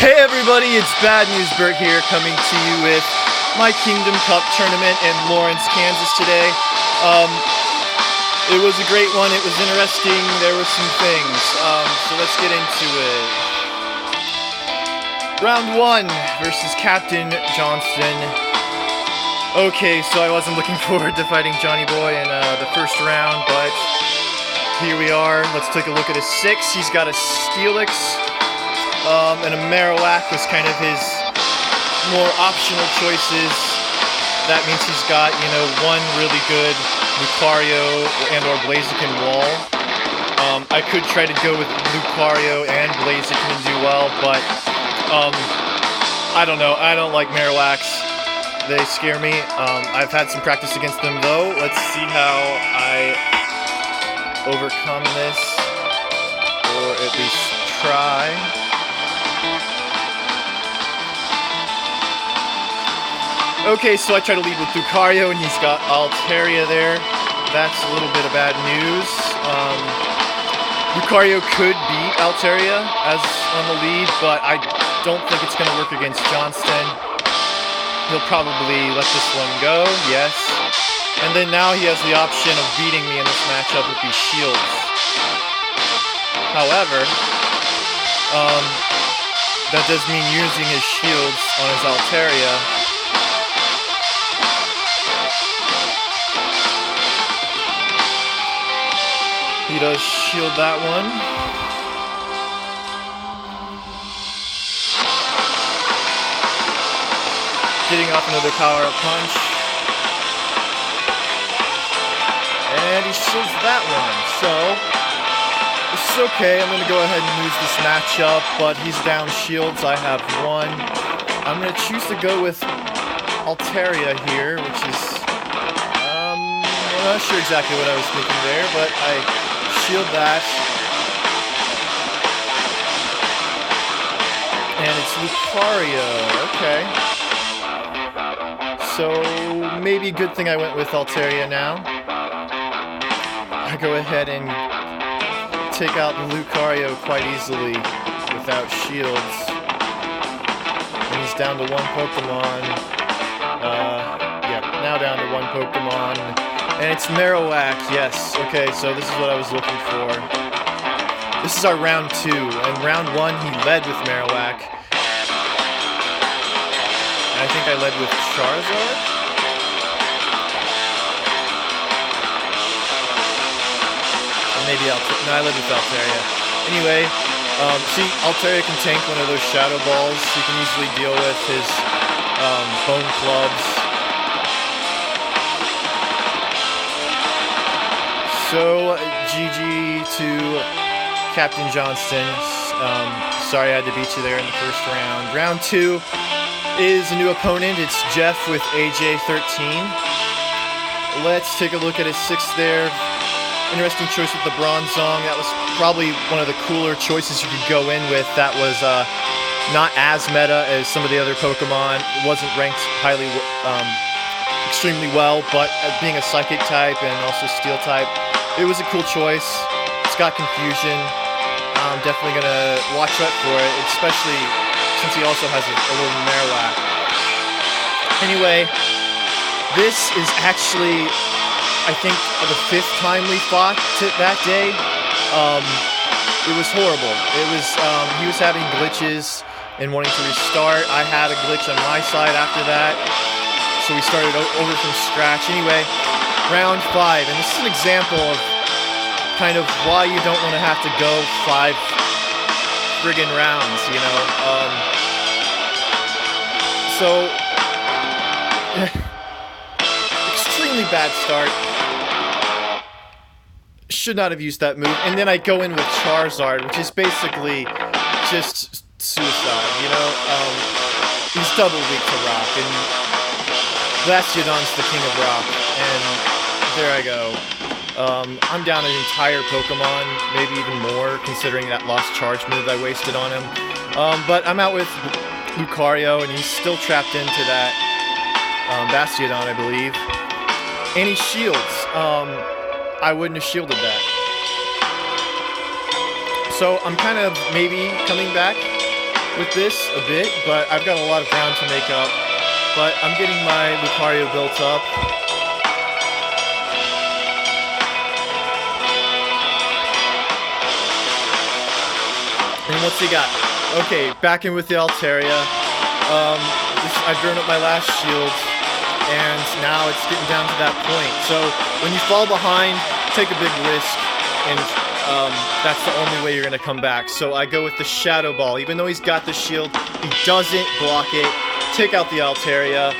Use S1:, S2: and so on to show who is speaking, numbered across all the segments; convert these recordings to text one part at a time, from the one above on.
S1: Hey everybody, it's Bad News Bert here, coming to you with my Kingdom Cup tournament in Lawrence, Kansas today. It was a great one, it was interesting, there were some things, so let's get into it. Round 1 versus Captain Johnston. Okay, so I wasn't looking forward to fighting Johnny Boy in the first round, but here we are. Let's take a look at his 6. He's got a Steelix. And a Marowak was kind of his more optional choices. That means he's got, one really good Lucario and or Blaziken wall. I could try to go with Lucario and Blaziken and do well, but I don't know. I don't like Marowaks. They scare me. I've had some practice against them though. Let's see how I overcome this, or at least try. Okay, so I try to lead with Lucario, and he's got Altaria there. That's a little bit of bad news. Lucario could beat Altaria as on the lead, but I don't think it's going to work against Johnston. He'll probably let this one go, yes. And then now he has the option of beating me in this matchup with these shields. However, that does mean using his shields on his Altaria. He does shield that one. Getting off another power-up punch. And he shields that one. So, this is okay. I'm going to go ahead and lose this matchup, but he's down shields. I have one. I'm going to choose to go with Altaria here, which is... I'm not sure exactly what I was thinking there, but I... shield that. And it's Lucario. Okay. So maybe a good thing I went with Altaria now. I go ahead and take out Lucario quite easily without shields. And he's down to one Pokemon. Yeah, now down to one Pokemon. And it's Marowak, yes. Okay, so this is what I was looking for. This is our round 2. And round 1, he led with Marowak. And I think I led with Charizard? Or maybe no, I led with Altaria. Anyway, see, Altaria can tank one of those Shadow Balls. He can easily deal with his Bone Clubs. So, GG to Captain Johnston. Sorry I had to beat you there in the first round. Round 2 is a new opponent. It's Jeff with AJ13. Let's take a look at his 6 there. Interesting choice with the Bronzong. That was probably one of the cooler choices you could go in with. That was not as meta as some of the other Pokemon. It wasn't ranked highly, extremely well, but being a Psychic type and also Steel type, it was a cool choice. It's got confusion. I'm definitely going to watch out for it, especially since he also has a little Marowak. Anyway, this is actually, I think, the 5th time we fought that day. It was horrible. It was, he was having glitches and wanting to restart. I had a glitch on my side after that, so we started over from scratch. Anyway, round 5, and this is an example of kind of why you don't want to have to go 5 friggin' rounds, So, extremely bad start. Should not have used that move. And then I go in with Charizard, which is basically just suicide, he's double weak to rock, and Bastiodon's the king of rock, and there I go. I'm down an entire Pokemon, maybe even more, considering that lost charge move I wasted on him. But I'm out with Lucario, and he's still trapped into that Bastiodon, I believe. And he shields. I wouldn't have shielded that. So I'm kind of maybe coming back with this a bit, but I've got a lot of ground to make up. But I'm getting my Lucario built up. And what's he got? Okay, back in with the Altaria. I've grown up my last shield, and now it's getting down to that point. So when you fall behind, take a big risk, and that's the only way you're going to come back. So I go with the Shadow Ball. Even though he's got the shield, he doesn't block it. Take out the Altaria.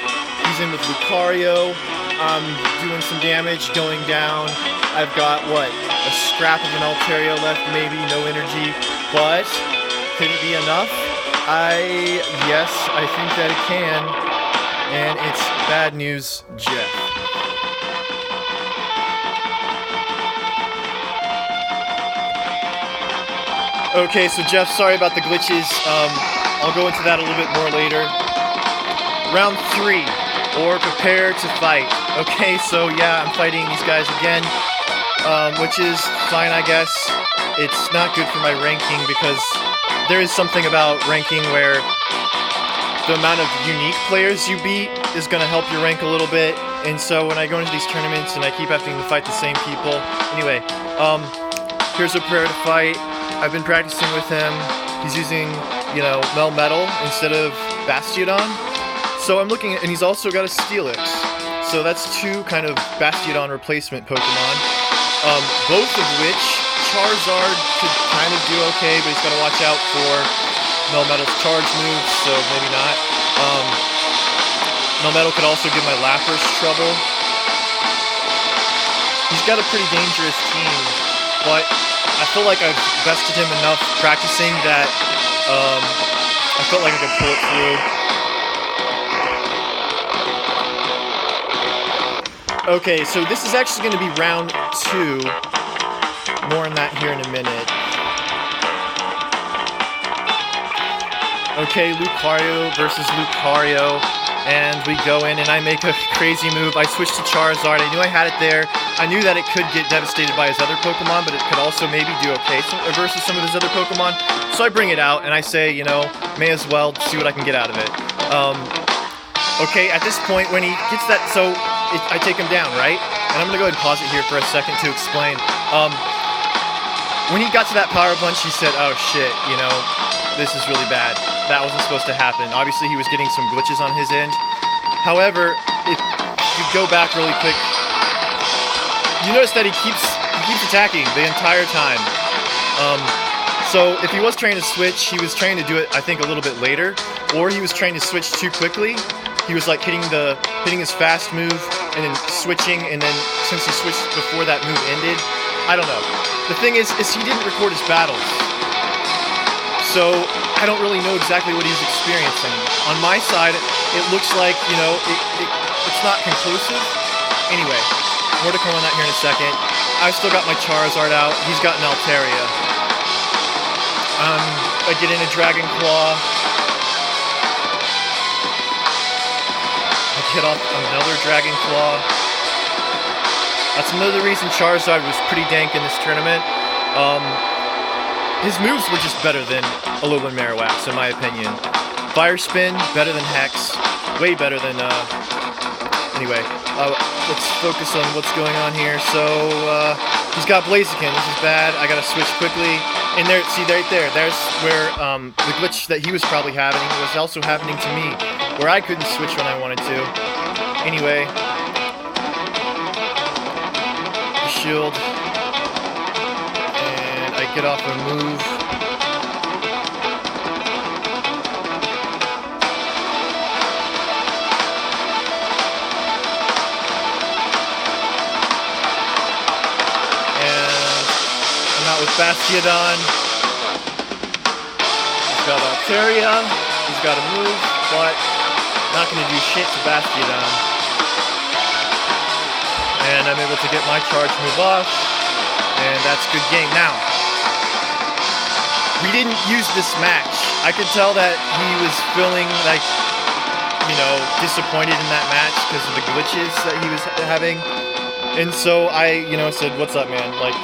S1: He's in with Lucario. I'm doing some damage, going down. I've got, what, a scrap of an Altaria left, maybe, no energy. But, could it be enough? Yes, I think that it can. And it's bad news, Jeff. Okay, so Jeff, sorry about the glitches. I'll go into that a little bit more later. Round 3, or prepare to fight. Okay, so yeah, I'm fighting these guys again, which is fine, I guess. It's not good for my ranking because there is something about ranking where the amount of unique players you beat is going to help your rank a little bit. And so when I go into these tournaments and I keep having to fight the same people. Anyway, here's a prayer to fight. I've been practicing with him. He's using, you know, Melmetal instead of Bastiodon. So I'm looking at, and he's also got a Steelix. So that's 2 kind of Bastiodon replacement Pokemon. Both of which Charizard could kind of do okay, but he's got to watch out for Melmetal's charge moves, so maybe not. Melmetal could also give my Lapras trouble. He's got a pretty dangerous team, but I feel like I've bested him enough practicing that I felt like I could pull it through. Okay, so this is actually going to be round 2. More on that here in a minute. Okay, Lucario versus Lucario. And we go in and I make a crazy move. I switch to Charizard. I knew I had it there. I knew that it could get devastated by his other Pokemon, but it could also maybe do okay versus some of his other Pokemon. So I bring it out and I say, you know, may as well see what I can get out of it. Okay, at this point, when he gets that, so I take him down, right? And I'm going to go ahead and pause it here for a second to explain. When he got to that Power Punch, he said, oh shit, you know, this is really bad. That wasn't supposed to happen. Obviously, he was getting some glitches on his end. However, if you go back really quick, you notice that he keeps attacking the entire time. So if he was trying to switch, he was trying to do it, I think, a little bit later, or he was trying to switch too quickly. He was like hitting his fast move and then switching, and then since he switched before that move ended, I don't know. The thing is he didn't record his battles, so I don't really know exactly what he's experiencing. On my side, it looks like, you know, it's not conclusive. Anyway, more to come on that here in a second. I've still got my Charizard out. He's got an Altaria. I get in a Dragon Claw. I get off another Dragon Claw. That's another reason Charizard was pretty dank in this tournament. His moves were just better than Alolan Marowak's, in my opinion. Fire Spin, better than Hex. Way better than, anyway. Let's focus on what's going on here. So, he's got Blaziken. This is bad. I gotta switch quickly. And there, see, right there. There's where, the glitch that he was probably having was also happening to me, where I couldn't switch when I wanted to. Anyway. Shield, and I get off a move. And I'm out with Bastiodon. He's got Altaria. He's got a move, but not going to do shit to Bastiodon. And I'm able to get my charge move off, and that's good game. Now, we didn't use this match. I could tell that he was feeling like, you know, disappointed in that match because of the glitches that he was having. And so I, you know, said, what's up, man? Like,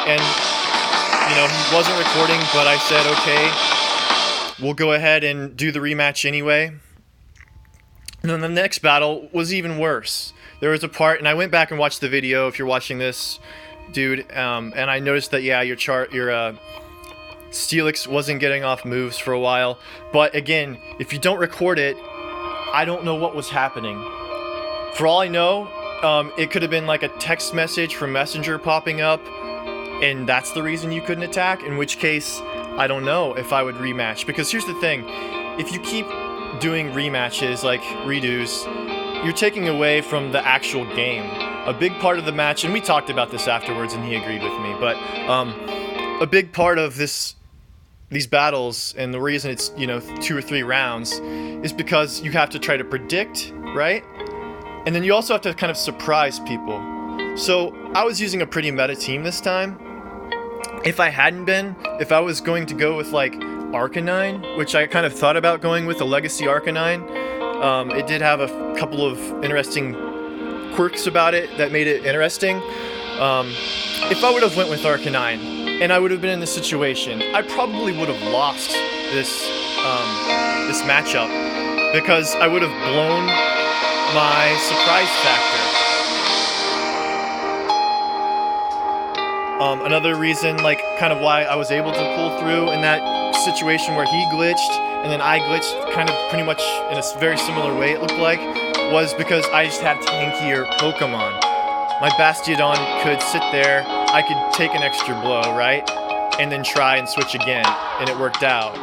S1: and, you know, he wasn't recording, but I said, okay, we'll go ahead and do the rematch anyway. And then the next battle was even worse. There was a part, and I went back and watched the video if you're watching this, dude, and I noticed that, yeah, your Steelix wasn't getting off moves for a while. But again, if you don't record it, I don't know what was happening. For all I know, it could have been like a text message from Messenger popping up, and that's the reason you couldn't attack, in which case, I don't know if I would rematch. Because here's the thing, if you keep doing rematches, like redos, you're taking away from the actual game. A big part of the match, and we talked about this afterwards and he agreed with me, but a big part of these battles, and the reason it's, 2 or 3 rounds, is because you have to try to predict, right? And then you also have to kind of surprise people. So I was using a pretty meta team this time. If I was going to go with like Arcanine, which I kind of thought about going with a Legacy Arcanine, it did have a couple of interesting quirks about it that made it interesting. If I would have went with Arcanine, and I would have been in this situation, I probably would have lost this matchup, because I would have blown my surprise factor. Another reason, like, kind of why I was able to pull through in that situation where he glitched, and then I glitched kind of pretty much in a very similar way, it looked like, was because I just had tankier Pokemon. My Bastiodon could sit there, I could take an extra blow, right? And then try and switch again, and it worked out.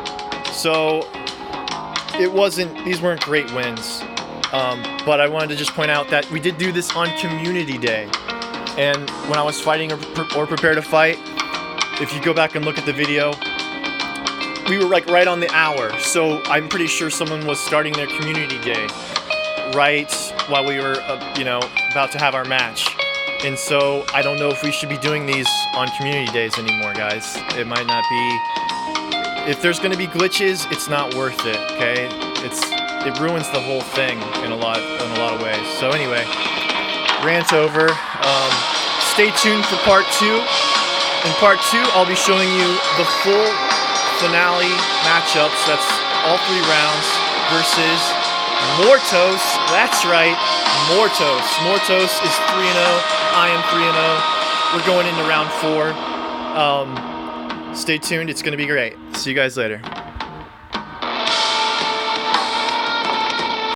S1: So, these weren't great wins. But I wanted to just point out that we did do this on Community Day. And when I was fighting or prepare to fight, if you go back and look at the video, we were like right on the hour. So I'm pretty sure someone was starting their Community Day right while we were, about to have our match. And so I don't know if we should be doing these on Community Days anymore, guys. It might not be. If there's going to be glitches, it's not worth it. Okay, it ruins the whole thing in a lot of ways. So anyway, rant over. Stay tuned for part 2. In part 2, I'll be showing you the full finale matchups. That's all 3 rounds versus Mortos. That's right, Mortos. Mortos is 3-0. I am 3-0. We're going into round 4. Stay tuned. It's going to be great. See you guys later.